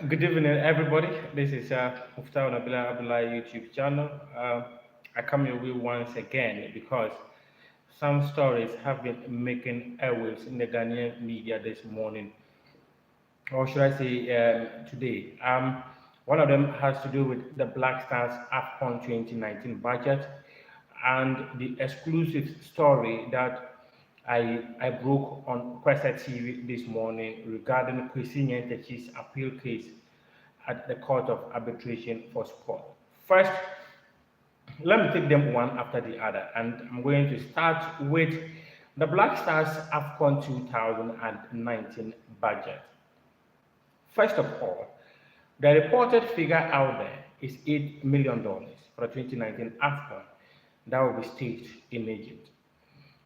Good evening, everybody. This is Muftau Nabila Abdullah YouTube channel. I come your way once again because some stories have been making airwaves in the Ghanaian media this morning, or should I say today. One of them has to do with the Black Stars AFCON 2019 budget and the exclusive story that I broke on Kwesi TV this morning regarding Kwesi Nyantakyi's appeal case at the Court of Arbitration for Sport. First, let me take them one after the other, and I'm going to start with the Black Stars AFCON 2019 budget. First of all, the reported figure out there is $8 million for the 2019 AFCON that will be staged in Egypt.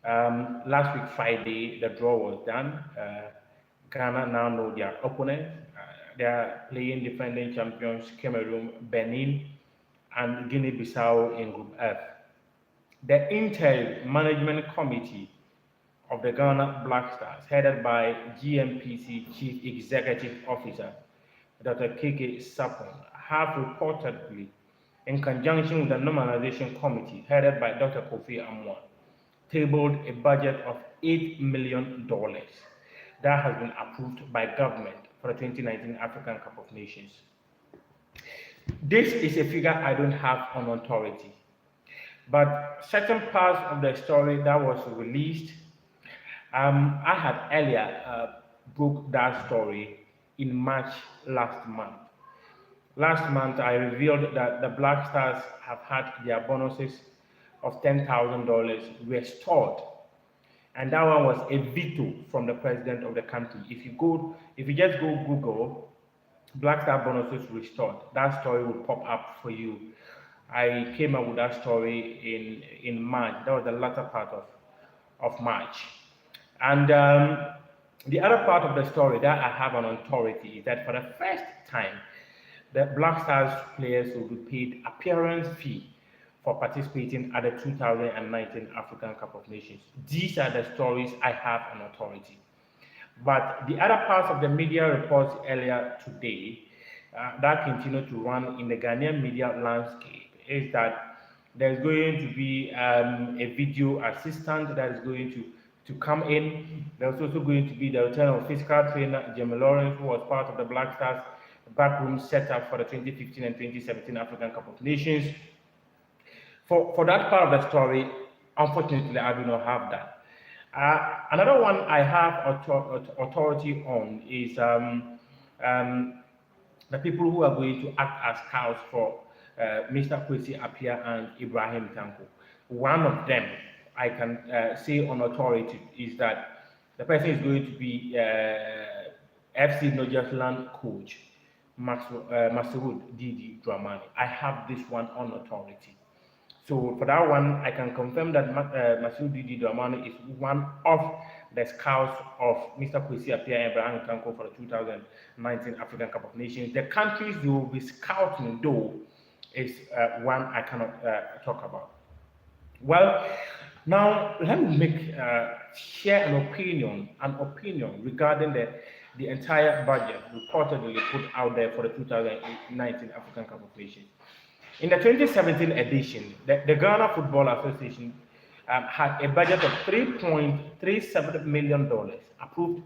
Last week, Friday, the draw was done. Ghana now know their opponent. They are playing defending champions Cameroon, Benin, and Guinea-Bissau in Group F. The interim management committee of the Ghana Black Stars, headed by GMPC Chief Executive Officer Dr. KK Sapon, have reportedly, in conjunction with the Normalization Committee, headed by Dr. Kwesi Appiah, tabled a budget of $8 million that has been approved by government for the 2019 African Cup of Nations. This is a figure I don't have on authority, but certain parts of the story that was released, I had earlier broke that story in March last month. Last month, I revealed that the Black Stars have had their bonuses of $10,000 restored, and that one was a veto from the president of the country. If you just go Google Black Star bonuses restored, that story will pop up for you. I came up with that story in March. That was the latter part of March. And the other part of the story that I have on authority is that for the first time, the Black Stars players will be paid appearance fee for participating at the 2019 African Cup of Nations. These are the stories I have on authority. But the other parts of the media reports earlier today that continue to run in the Ghanaian media landscape is that there's going to be a video assistant that is going to come in. There's also going to be the return of physical trainer Jamie Lawrence, who was part of the Black Stars backroom setup for the 2015 and 2017 African Cup of Nations. For that part of the story, unfortunately, I do not have that. Another one I have authority on is the people who are going to act as scouts for Mr. Kwesi Appiah and Ibrahim Tanko. One of them I can say on authority is that the person is going to be FC Nojasland coach Masoud Didi Dramani. I have this one on authority. So for that one, I can confirm that Masoud Didi Dramani is one of the scouts of Mr. Kwesi Appiah and Ibrahim Tanko for the 2019 African Cup of Nations. The countries they will be scouting, though, is one I cannot talk about. Well, now let me share an opinion regarding the entire budget reportedly put out there for the 2019 African Cup of Nations. In the 2017 edition, the Ghana Football Association had a budget of $3.37 million approved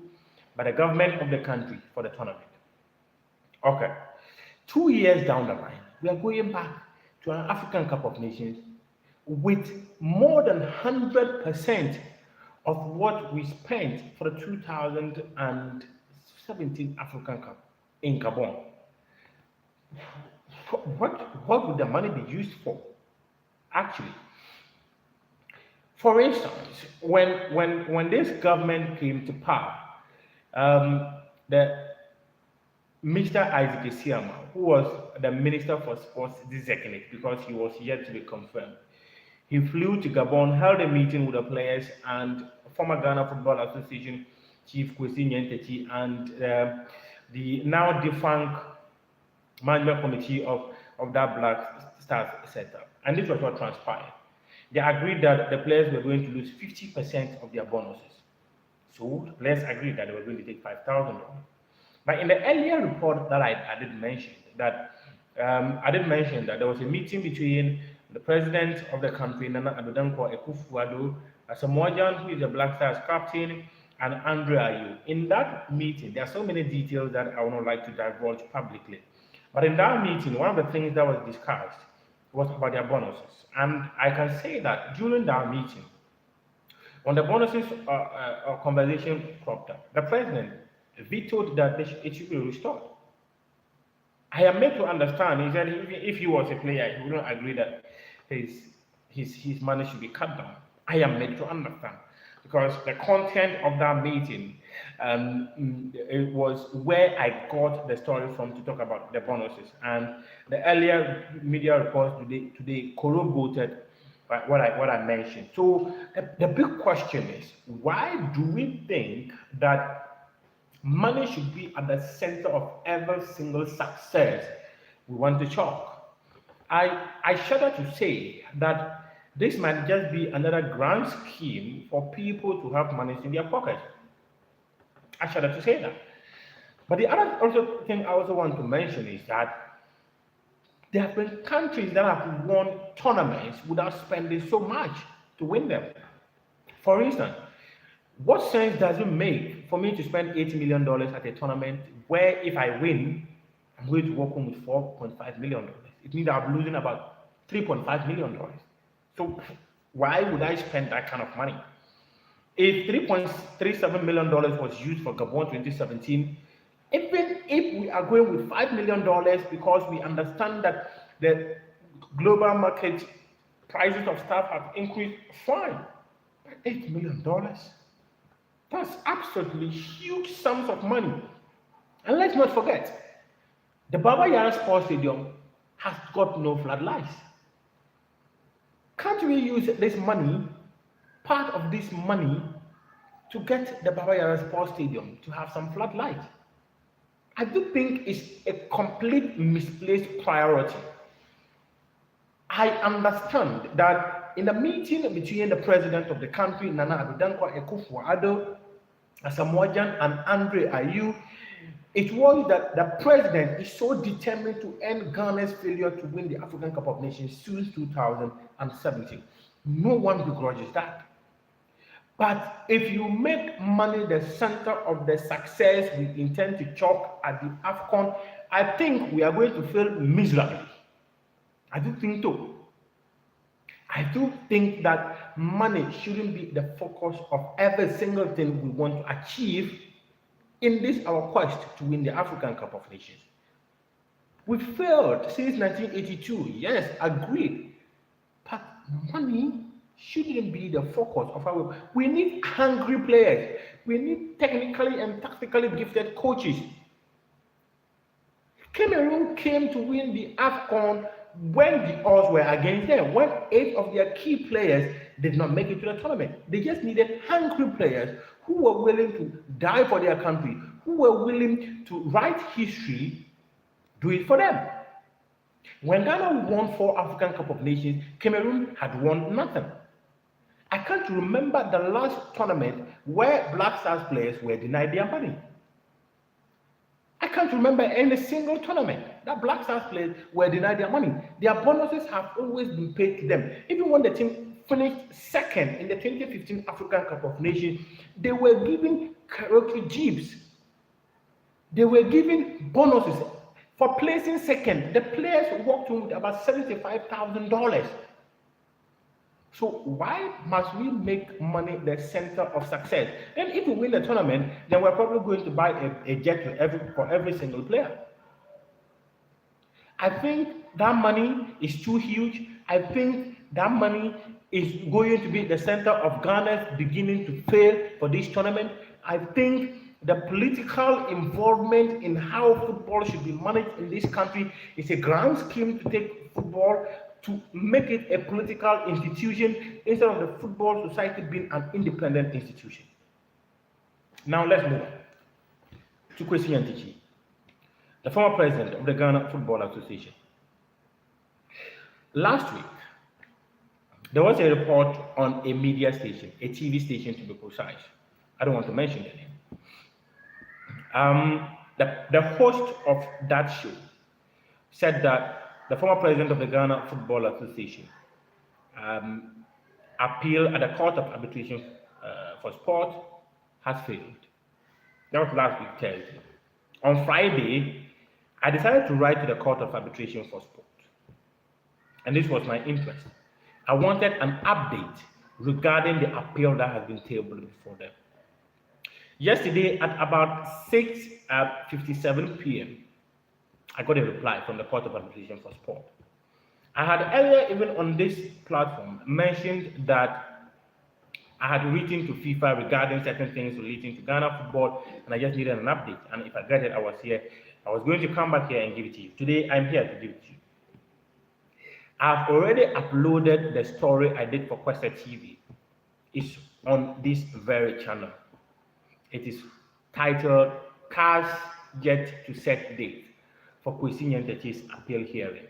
by the government of the country for the tournament. Okay, 2 years down the line, we are going back to an African Cup of Nations with more than 100% of what we spent for the 2017 African Cup in Gabon. What would the money be used for? Actually, for instance, when this government came to power, the Mr. Isaac Isiama, who was the Minister for Sports designate because he was yet to be confirmed, he flew to Gabon, held a meeting with the players and former Ghana Football Association Chief Kwesi Nyantakyi and the now defunct management committee of that Black Stars setup. And this was what transpired. They agreed that the players were going to lose 50% of their bonuses. So the players agreed that they were going to take $5,000. But in the earlier report that I did mention that there was a meeting between the president of the country, Nana Addo Dankwa Akufo-Addo, Asamoah, who is the Black Stars captain, and Andre Ayew. In that meeting, there are so many details that I would not like to divulge publicly. But in that meeting, one of the things that was discussed was about their bonuses. And I can say that during that meeting, when the bonuses conversation cropped up, the president vetoed that it should be restored. I am made to understand is that if he was a player, he wouldn't agree that his money should be cut down. I am made to understand because the content of that meeting it was where I got the story from to talk about the bonuses, and the earlier media reports today corroborated what I mentioned. So the big question is, why do we think that money should be at the center of every single success we want to chalk? I shudder to say that this might just be another grand scheme for people to have money in their pockets. I shudder to say that. But the other thing I also want to mention is that there have been countries that have won tournaments without spending so much to win them. For instance, what sense does it make for me to spend $80 million at a tournament where if I win, I'm going to walk home with $4.5 million? It means I'm losing about $3.5 million. So why would I spend that kind of money? If $3.37 million was used for Gabon 2017, even if we are going with $5 million because we understand that the global market prices of stuff have increased, fine. But $8 million, that's absolutely huge sums of money. And let's not forget, the Baba Yara Sports Stadium has got no floodlights. Can't we use this money, part of this money, to get the Baba Yara Sports Stadium to have some floodlights? I do think it's a complete misplaced priority. I understand that in the meeting between the president of the country, Nana Addo Dankwa Akufo-Addo, Asamoah, and Andre Ayew, it was that the president is so determined to end Ghana's failure to win the African Cup of Nations since 2017. No one begrudges that. But if you make money the center of the success we intend to chalk at the AFCON, I think we are going to fail miserably. I do think so. I do think that money shouldn't be the focus of every single thing we want to achieve in this our quest to win the African Cup of Nations. We failed since 1982, yes, agreed. But money shouldn't be the focus of our. We need hungry players. We need technically and tactically gifted coaches. Cameroon came to win the AFCON when the odds were against them, when 8 of their key players did not make it to the tournament. They just needed hungry players who were willing to die for their country, who were willing to write history, do it for them. When Ghana won 4 African Cup of Nations, Cameroon had won nothing. I can't remember the last tournament where Black Stars players were denied their money. I can't remember any single tournament that Black Stars players were denied their money. Their bonuses have always been paid to them. Even when the team finished second in the 2015 African Cup of Nations, they were given karaoke jeeps. They were given bonuses for placing second. The players walked home with about $75,000. So why must we make money the center of success? And if we win the tournament, then we're probably going to buy a jet for every single player. I think that money is too huge. I think that money is going to be the center of Ghana's beginning to fail for this tournament. I think the political involvement in how football should be managed in this country is a grand scheme to take football to make it a political institution instead of the football society being an independent institution. Now let's move on to Kwesi Nyantakyi, the former president of the Ghana Football Association. Last week, there was a report on a media station, a TV station to be precise. I don't want to mention the name. The host of that show said that the former president of the Ghana Football Association appeal at the Court of Arbitration for Sport has failed. That was last week, Thursday. On Friday, I decided to write to the Court of Arbitration for Sport. And this was my interest. I wanted an update regarding the appeal that has been tabled before them. Yesterday at about 6:57 p.m., I got a reply from the Court of Arbitration for Sport. I had earlier, even on this platform, mentioned that I had written to FIFA regarding certain things relating to Ghana football, and I just needed an update. And if I get it, I was going to come back here and give it to you. Today, I'm here to give it to you. I've already uploaded the story I did for Kwesi TV. It's on this very channel. It is titled "Cars Yet to Set Date for Kwesi Nyantakyi's Appeal Hearing."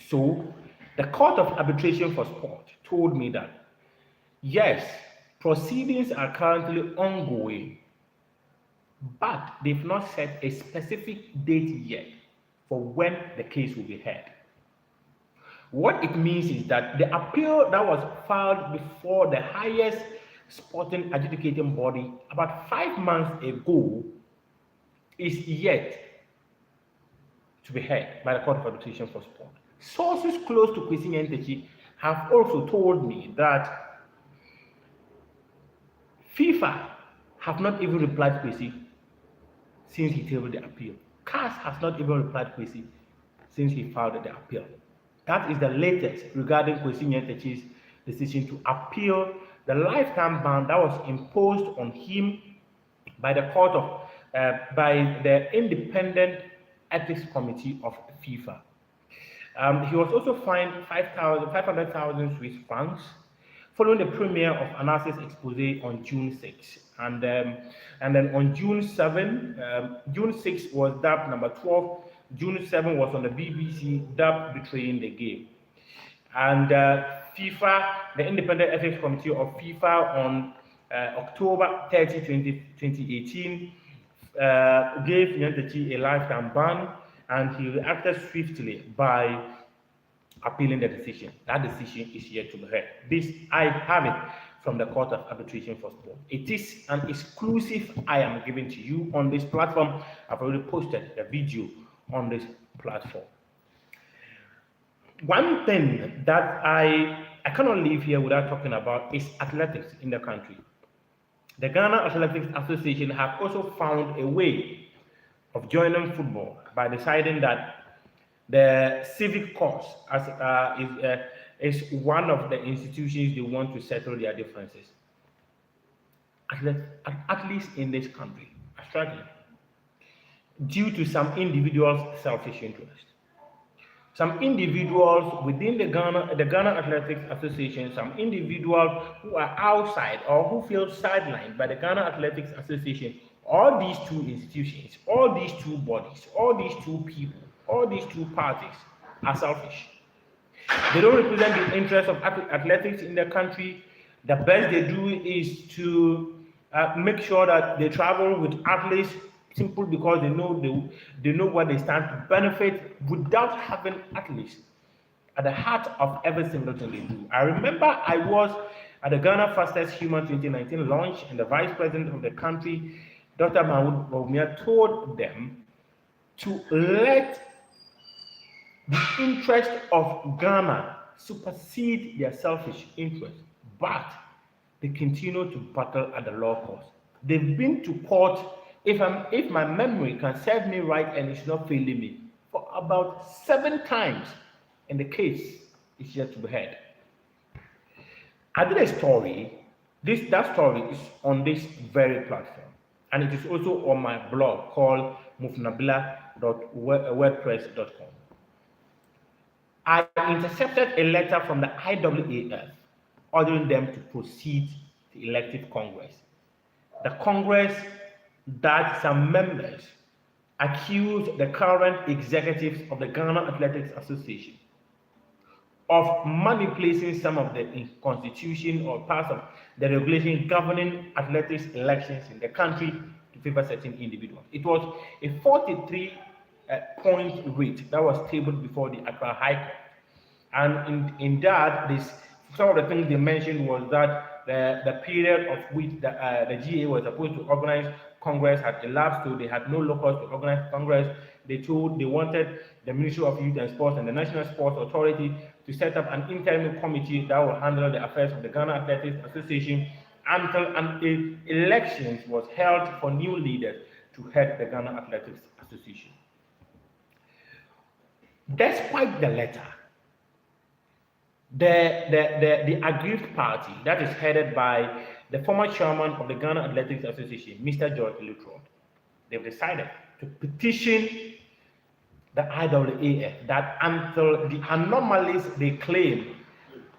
So, the Court of Arbitration for Sport told me that, yes, proceedings are currently ongoing, but they've not set a specific date yet for when the case will be heard. What it means is that the appeal that was filed before the highest sporting adjudicating body about 5 months ago is yet to be heard by the Court of Arbitration for Sport. Sources close to Kwesi Nyantakyi have also told me that FIFA have not even replied to Kwesi since he tabled the appeal. CAS has not even replied to Kwesi since he filed the appeal. That is the latest regarding Kwesi Nyantakyi's decision to appeal the lifetime ban that was imposed on him by the by the Independent Ethics Committee of FIFA. He was also fined 500,000 Swiss francs following the premiere of Analysis Expose on June 6. And then on June 7, June 6 was dubbed number 12. June 7 was on the BBC, dubbed Betraying the Game. And FIFA, the Independent Ethics Committee of FIFA, on October 30, 2018, gave Nyantakyi a lifetime ban, and he reacted swiftly by appealing the decision. That decision is yet to be heard. This, I have it from the Court of Arbitration for Sport. It is an exclusive I am giving to you on this platform. I've already posted the video on this platform. One thing that I cannot leave here without talking about is athletics in the country. The Ghana Athletics Association have also found a way of joining football by deciding that the civic cause is one of the institutions they want to settle their differences. Athletes in this country are struggling due to some individuals' selfish interest. Some individuals within the Ghana Athletics Association, some individuals who are outside or who feel sidelined by the Ghana Athletics Association, all these two institutions, all these two bodies, all these two people, all these two parties are selfish. They don't represent the interests of athletics in the country. The best they do is to make sure that they travel with athletes simply because they know what they stand to benefit without having athletes at the heart of every single thing they do. I remember I was at the Ghana Fastest Human 2019 launch, and the Vice President of the country, Dr. Mahmoud Bawumia, told them to let the interest of Ghana supersede their selfish interest, but they continue to battle at the law courts. They've been to court, if my memory can serve me right and it's not failing me, for about 7 times, and the case is yet to be heard. I did a story. That story is on this very platform, and it is also on my blog called mufnabila.wordpress.com. I intercepted a letter from the IAAF ordering them to proceed to elective Congress. The Congress that some members accused the current executives of the Ghana Athletics Association of manipulating some of the constitution or parts of the regulation governing athletics elections in the country to favor certain individuals. It was a 43 point rate that was tabled before the Accra High Court. And in that, some of the things they mentioned was that the period of which the GA was supposed to organize Congress had elapsed, so they had no locus to organize Congress. They wanted the Ministry of Youth and Sports and the National Sports Authority to set up an interim committee that will handle the affairs of the Ghana Athletics Association until an election was held for new leaders to head the Ghana Athletics Association. Despite the letter, the aggrieved party that is headed by the former chairman of the Ghana Athletics Association, Mr. George Lutrod, they've decided to petition the IAAF that until the anomalies they claim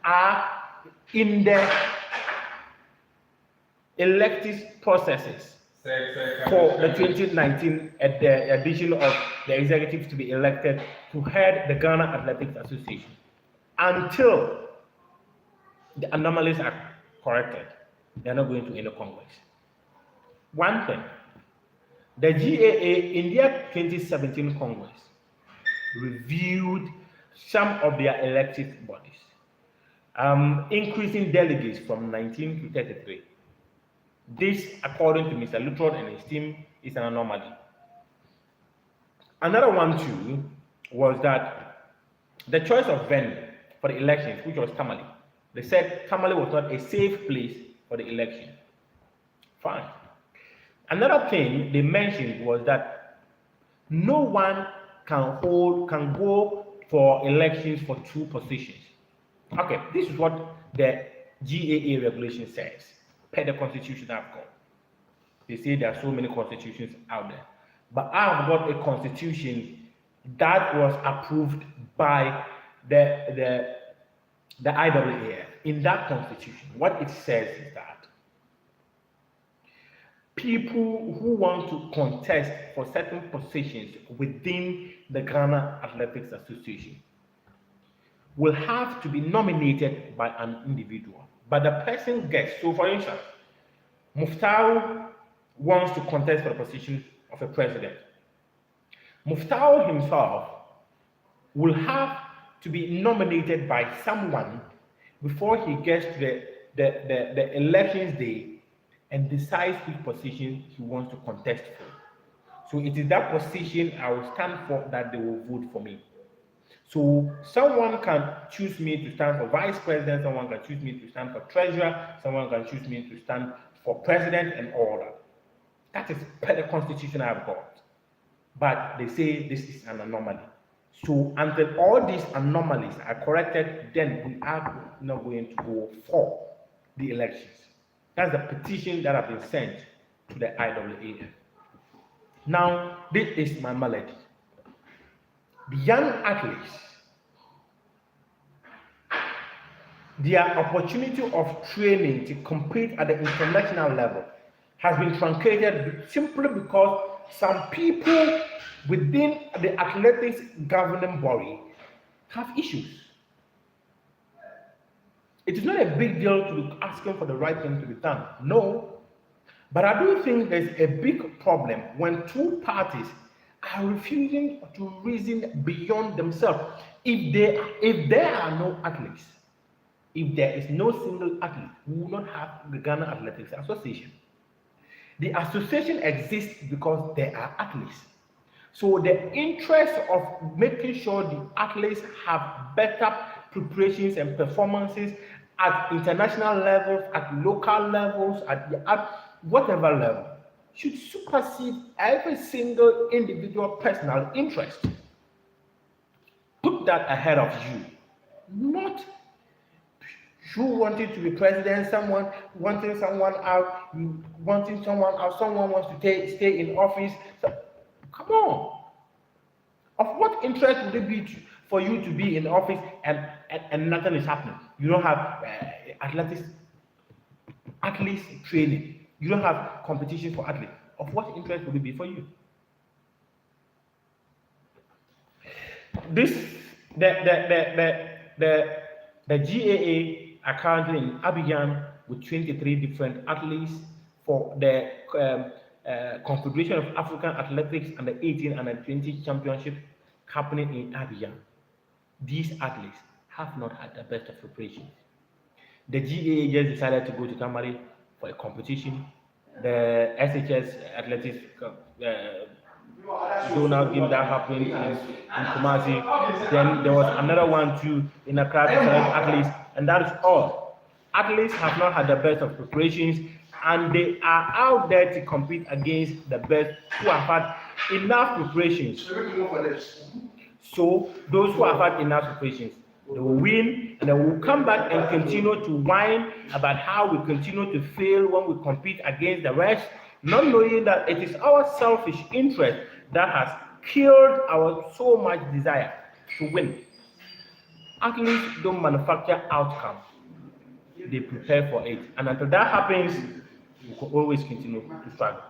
are in the elective processes for the 2019 edition of the executive to be elected to head the Ghana Athletics Association, until the anomalies are corrected, they're not going to any Congress. One thing, the GAA in their 2017 Congress reviewed some of their elective bodies, increasing delegates from 19 to 33. This, according to Mr. Lutrod and his team, is an anomaly. Another one too was that the choice of venue for the elections, which was Tamale. They said Tamale was not a safe place for the election. Fine. Another thing they mentioned was that no one can go for elections for two positions. Okay, this is what the GAA regulation says, per the Constitution I've got. They say there are so many constitutions out there. But I have got a constitution that was approved by the IAAF. In that constitution, what it says is that people who want to contest for certain positions within the Ghana Athletics Association will have to be nominated by an individual. But the person gets, so for instance, Muftau wants to contest for the position of a president. Muftau himself will have to be nominated by someone before he gets to the elections day and decides which position he wants to contest for. So it is that position I will stand for that they will vote for me. So someone can choose me to stand for vice president, someone can choose me to stand for treasurer, someone can choose me to stand for president and all that. That is per the constitution I've got. But they say this is an anomaly. So until all these anomalies are corrected, then we are not going to go for the elections. That's the petition that has been sent to the IAAF. Now, this is my malady. The young athletes, their opportunity of training to compete at the international level has been truncated simply because some people within the athletics governing body have issues. It is not a big deal to be asking for the right thing to be done, no. But I do think there's a big problem when two parties are refusing to reason beyond themselves. If there are no athletes, if there is no single athlete, we will not have the Ghana Athletics Association. The association exists because there are athletes. So the interest of making sure the athletes have better preparations and performances at international levels, at local levels, at whatever level, should supersede every single individual personal interest. Put that ahead of you. Not you wanting to be president, someone wanting someone out, someone wants to stay in office. So, come on. Of what interest would it be for you to be in office and nothing is happening? You don't have athletes training. You don't have competition for athletes. Of what interest would it be for you? The GAA are currently in Abidjan with 23 different athletes for the Confederation of African Athletics and the 18 and the 20 championship happening in Abidjan. These athletes have not had the best of preparations. The GAA just decided to go to Cameroon for a competition. The SHS athletics zonal game that happened in Kumasi. Then there was another one too in Accra to select athletes, and that is all. Athletes have not had the best of preparations, and they are out there to compete against the best who have had enough preparations. So those who have had enough preparations, they will win, and they will come back and continue to whine about how we continue to fail when we compete against the rest, not knowing that it is our selfish interest that has killed our so much desire to win. Athletes don't manufacture outcome, they prepare for it, and until that happens, we will always continue to struggle.